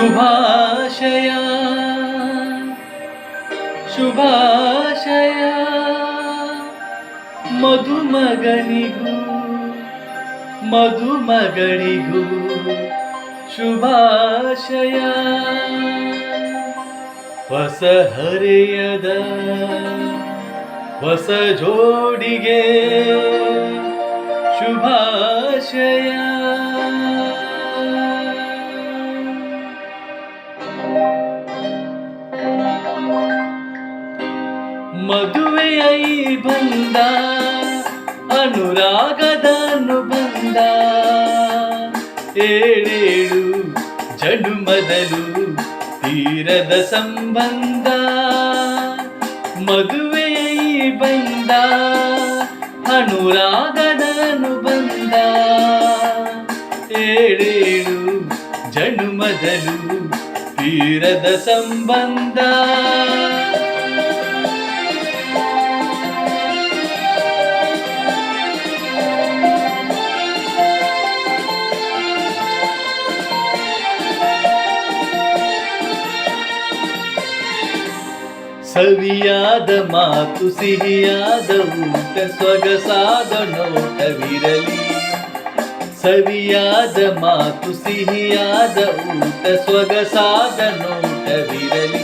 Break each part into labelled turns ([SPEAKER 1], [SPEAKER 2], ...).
[SPEAKER 1] ಶುಭಾಶಯ ಶುಭಾಶಯ ಮಧುಮಗನಿಗೂ ಮಧುಮಗಳಿಗೂ ಶುಭಾಶಯ. ಹೊಸ ಹರೆಯದ ಹೊಸ ಜೋಡಿಗೆ ಶುಭಾಶಯ. ಮದುವೆಯ ಈ ಬಂದ ಅನುರಾಗದ ಅನುಬಂಧ, ಏಳೇಳು ಜನುಮದಲು ತೀರದ ಸಂಬಂಧ. ಮದುವೆಯ ಈ ಬಂದ ಅನುರಾಗದ ಅನುಬಂಧ, ಏಳೇಳು ಜನುಮದಲು ತೀರದ ಸಂಬಂಧ. ಸವಿಯಾದ ಮಾತು ಸಿಹಿಯಾದ ಊಟ ಸೊಗಸಾದ ನೋಟವಿರಲಿ. ಸವಿಯಾದ ಮಾತು ಸಿಹಿಯಾದ ಊಟ ಸೊಗಸಾದ ನೋಟವಿರಲಿ.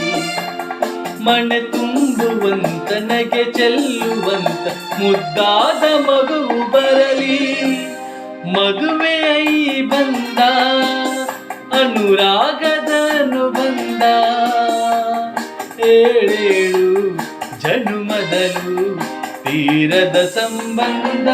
[SPEAKER 1] ಮನೆ ತುಂಬುವಂತ ನಗೆ ಚೆಲ್ಲುವಂತ ಮುದ್ದಾದ ಮಗುವು ಬರಲಿ. ಮದುವೆಯ ಈ ಬಂದ ಅನುರಾಗದ ಅನುಬಂಧ, ಏಳೇಳು ಜನುಮದಲು ತೀರದ ಸಂಬಂಧ.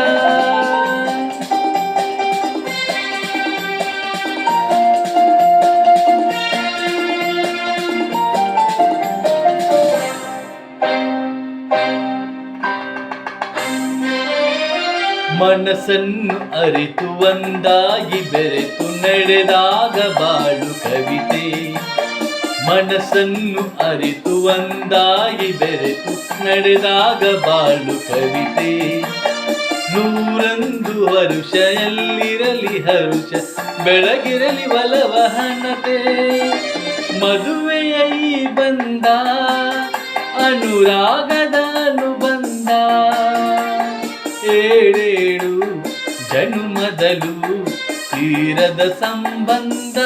[SPEAKER 1] ಮನಸ್ಸನ್ನು ಅರಿತು ಒಂದಾಗಿ ಬೆರೆತು ನಡೆದಾಗ ಬಾಳು ಕವಿತೆ. ಮನಸ್ಸನ್ನು ಅರಿತು ಒಂದಾಗಿ ಬೆರೆತು ನಡೆದಾಗ ಬಾಳು ಕವಿತೆ. ನೂರೊಂದು ವರುಷ ಎಲ್ಲಿರಲಿ ಹರುಷ ಬೆಳಗಿರಲಿ ಒಲವಹನತೆ. ಮದುವೆಯ ಈ ಬಂದ ಅನುರಾಗದ ಅನುಬಂಧ, ಏಳೇಳು ಜನುಮದಲು ತೀರದ ಸಂಬಂಧ.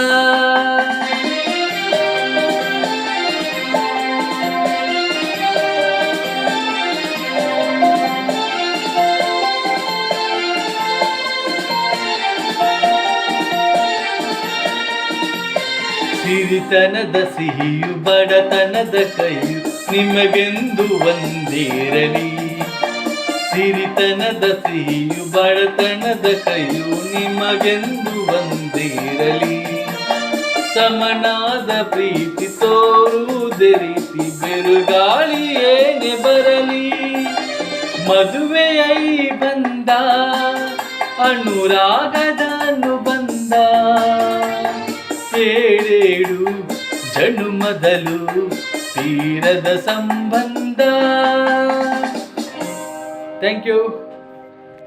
[SPEAKER 1] ಸಿರಿತನದ ಸಿಹಿಯು ಬಡತನದ ಕೈಯು ನಿಮಗೆಂದು ಒಂದಿರಲಿ. ಸಿರಿತನದ ಸಿಹಿಯು ಬಡತನದ ಕೈಯು ನಿಮಗೆಂದು ಒಂದಿರಲಿ. ಸಮನಾದ ಪ್ರೀತಿ ತೋರುವುದೇ ರೀತಿ ಬೆರುಗಾಳಿ ಏನೇ ಬರಲಿ. ಮದುವೆಯ ಈ ಬಂದ ಅನುರಾಗದ ಅನುಬಂಧ, ಏಳೇಳು ಜನುಮದಲು ತೀರದ ಸಂಬಂಧ. Thank you.